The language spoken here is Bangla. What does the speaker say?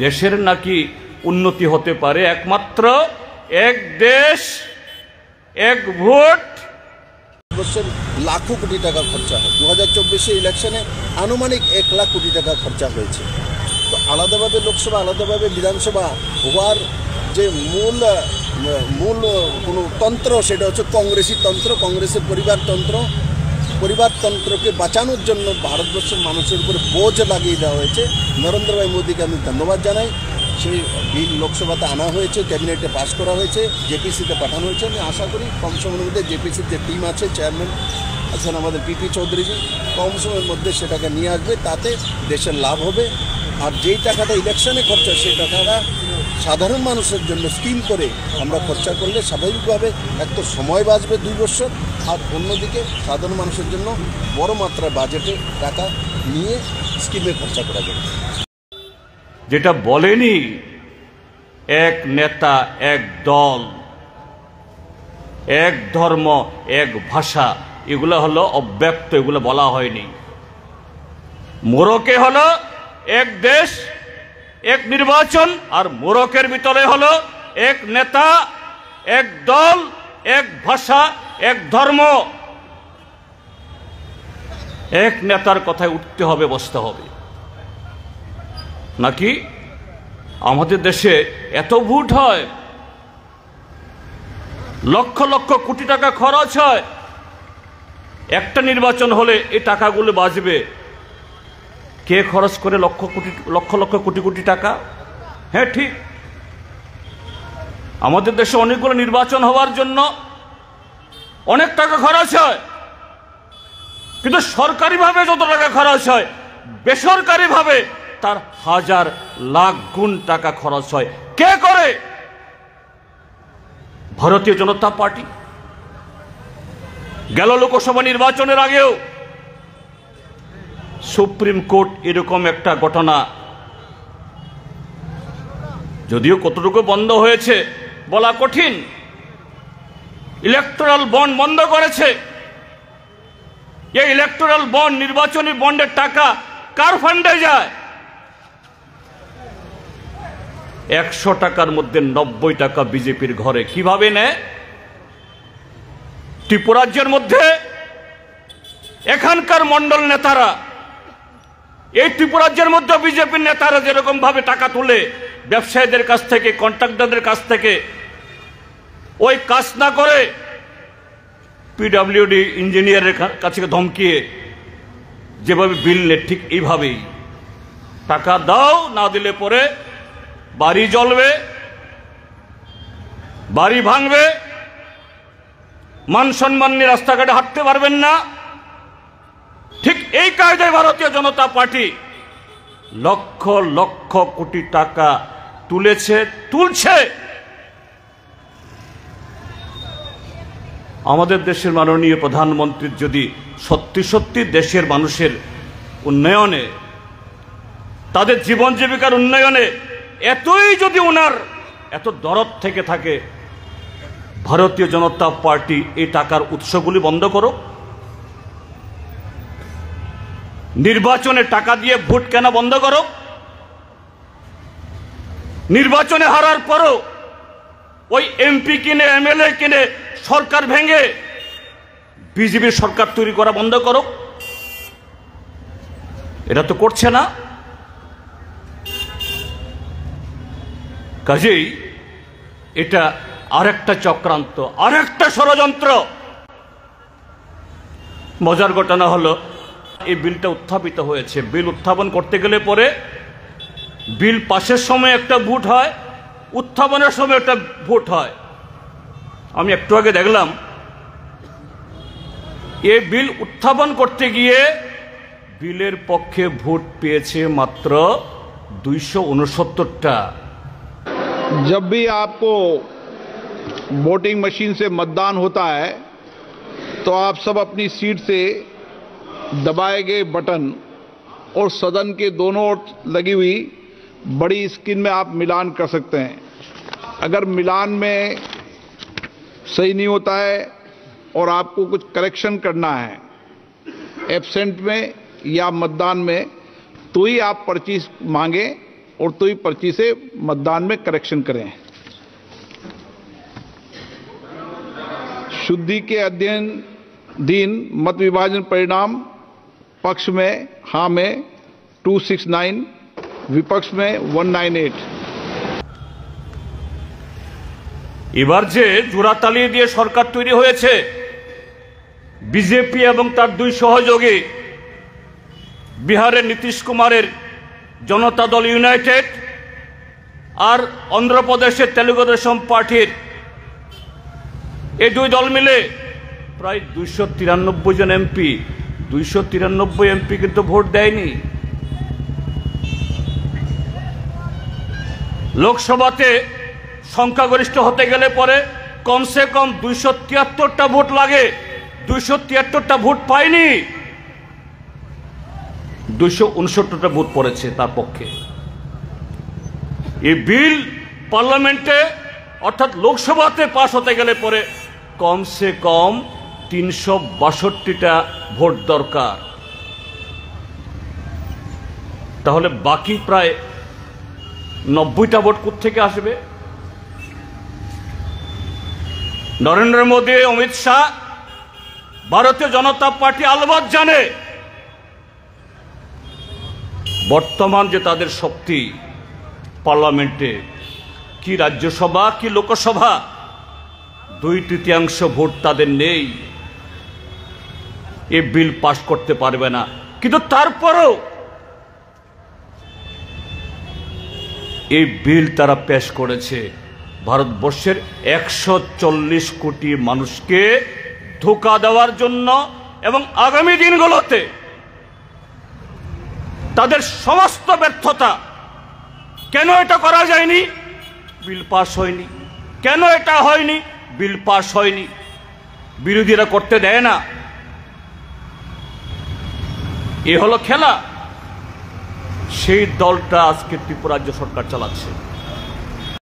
দেশের নাকি উন্নতি হতে পারে একমাত্র এক দেশ এক ভোট। লাখো কোটি টাকা খরচা হয়। 2024 ইলেকশনে আনুমানিক 1 লাখ কোটি টাকা খরচা হয়েছে। তো আলাদাভাবে লোকসভা আলাদাভাবে বিধানসভা হওয়ার যে মূল কোনো তন্ত্র, সেটা হচ্ছে কংগ্রেসি তন্ত্র, কংগ্রেসের পরিবারতন্ত্রকে বাঁচানোর জন্য ভারতবর্ষের মানুষের উপরে বোঝ লাগিয়ে দেওয়া হয়েছে। নরেন্দ্র ভাই মোদীকে আমি ধন্যবাদ জানাই। সেই বিল লোকসভাতে আনা হয়েছে, ক্যাবিনেটে পাস করা হয়েছে, জেপিসিতে পাঠানো হয়েছে। আমি আশা করি কম সময়ের মধ্যে জেপিসির যে টিম আছে, চেয়ারম্যান আছেন আমাদের পিপি চৌধুরীজি, কম সময়ের মধ্যে সেটাকে নিয়ে আসবে। তাতে দেশের লাভ হবে। আর যেই টাকাটা ইলেকশনে খরচা, সেই টাকাটা সাধারণ মানুষের জন্য স্কিম করে আমরা খরচা করলে স্বাভাবিকভাবে এক তো সময় বাঁচবে 2 বছর, আর অন্যদিকে সাধারণ মানুষের জন্য বড় মাত্রায় বাজেটে টাকা নিয়ে স্কিমে খরচা করা যাবে। যেটা বলেনি এক নেতা এক দল, এক ধর্ম এক ভাষা, এগুলো হলো অব্যক্ত, এগুলো বলা হয়নি। মোরকে হলো এক দেশ এক নির্বাচন, আর মোরকের ভিতরে হলো এক নেতা এক দল এক ভাষা এক ধর্ম। এক নেতার কথায় উঠতে হবে, বসতে হবে। নাকি আমাদের দেশে এত ভোট হয়, লক্ষ লক্ষ কোটি টাকা খরচ হয়, একটা নির্বাচন হলে এই টাকাগুলো বাঁচবে। কে খরচ করে লক্ষ লক্ষ কোটি কোটি টাকা? হ্যাঁ ঠিক, আমাদের দেশে অনেকগুলো নির্বাচন হওয়ার জন্য অনেক টাকা খরচ হয়, কিন্তু সরকারিভাবে যত টাকা খরচ হয়, বেসরকারিভাবে তার হাজার লাখ গুণ টাকা খরচ হয়। কে করে? ভারতীয় জনতা পার্টি। গেল লোকসভা নির্বাচনের আগেও সুপ্রিম কোর্ট এরকম একটা ঘটনা, যদিও কতটুকু বন্ধ হয়েছে বলা কঠিন, ইলেকটোরাল বন্ড বন্ধ করেছে। এই ইলেকটোরাল বন্ড, নির্বাচনী বন্ডের টাকা কার ফান্ডে যায়? 100 টাকার মধ্যে 90 টাকা বিজেপির ঘরে। কিভাবে নেয়? ত্রিপুরাজ্যের মধ্যে এখানকার মন্ডল নেতারা, এই ত্রিপুরাজ্যের মধ্যে বিজেপির নেতারা যেরকম ভাবে টাকা তুলে ব্যবসায়ীদের কাছ থেকে, কন্ট্রাক্টরদের কাছ থেকে, ওই কাজ না করে পিডব্লিউডি ইঞ্জিনিয়ারের কাছে ধমকিয়ে যেভাবে বিল নেয়, ঠিক এইভাবেই টাকা দাও, না দিলে পরে বাড়ি জ্বলবে, বাড়ি ভাঙবে, মান সম্মান নিয়ে রাস্তাঘাটে হাঁটতে পারবেন না। ঠিক এই কায়দায় ভারতীয় জনতা পার্টি লক্ষ লক্ষ কোটি টাকা তুলছে। আমাদের দেশের মাননীয় প্রধানমন্ত্রীর যদি সত্যি সত্যি দেশের মানুষের উন্নয়নে, তাদের জীবন জীবিকার উন্নয়নে এতই যদি ওনার এত দরদ থেকে থাকে, ভারতীয় জনতা পার্টি এই টাকার উৎসগুলি বন্ধ করো। নির্বাচনে টাকা দিয়ে ভোট কেন বন্ধ করো? নির্বাচনে হারার পরও ওই এমপি কিনে, এমএলএ কিনে সরকার ভেঙে বিজেপির সরকার তৈরি করা বন্ধ করো। এটা তো করছে না। কাজেই এটা আরেকটা চক্রান্ত, আরেকটা ষড়যন্ত্র। মজার ঘটনা হলো, এই বিলটা উত্থাপিত হয়েছে। বিল উত্থাপন করতে গেলে পরে বিল পাশের সময় একটা ভোট হয়, উত্থাপনের সময় একটা ভোট হয়। আমি একটু আগে দেখলাম, এই বিল উত্থাপন করতে গিয়ে বিলের পক্ষে ভোট পেয়েছে মাত্র 269টা। जब भी आपको वोटिंग मशीन से मतदान होता है तो आप सब अपनी सीट से दबाए गए बटन और सदन के दोनों ओर लगी हुई बड़ी स्क्रीन में आप मिलान कर सकते हैं। अगर मिलान में सही नहीं होता है और आपको कुछ करेक्शन करना है एब्सेंट में या मतदान में, तो ही आप पर्ची मांगे और तो ही पर्ची से मतदान में करेक्शन करें। शुद्धि के अध्ययन मत विभाजन परिणाम पक्ष में हाँ में 269, विपक्ष में 198। এবার যে জোড়াতালি দিয়ে সরকার তৈরি হয়েছে, বিজেপি এবং তার দুই সহযোগী বিহারের নীতিশ কুমারের জনতা দল ইউনাইটেড আর অন্ধ্রপ্রদেশের তেলুগু দেশম পার্টির এই দুই দল মিলে প্রায় 293 জন এমপি, 293 এমপি কিন্তু ভোট দেয়নি। লোকসভাতে সংখ্যাগরিষ্ঠ হতে গেলে পরে কমসে কম 273টা ভোট লাগে, 273টা ভোট পায়নি, 269টা ভোট পড়েছে তার পক্ষে। এই বিল পার্লামেন্টে অর্থাৎ লোকসভাতে পাস হতে গেলে পরে কমসে কম 362টা ভোট দরকার। তাহলে বাকি প্রায় 90টা ভোট কোত্থেকে আসবে? নরেন্দ্র মোদী, অমিত শাহ, ভারতীয় জনতা পার্টি আলবাত জানে বর্তমান যে তাদের শক্তি পার্লামেন্টে, কি রাজ্যসভা কি লোকসভা, 2/3 ভোট তাদের নেই, এ বিল পাশ করতে পারবে না। কিন্তু তারপরেও এই বিল তারা পেশ করেছে ভারতবর্ষের 140 কোটি মানুষকে ধোঁকা দেওয়ার জন্য এবং আগামী দিনগুলোতে তাদের সমস্ত ব্যর্থতা। কেন এটা করা যায়নি? বিল পাস হয়নি। কেন এটা হয়নি? বিল পাস হয়নি। বিরোধীরা করতে দেয় না। এ হলো খেলা। সেই দলটা আজকে ত্রিপুরা রাজ্য সরকার চালাচ্ছে।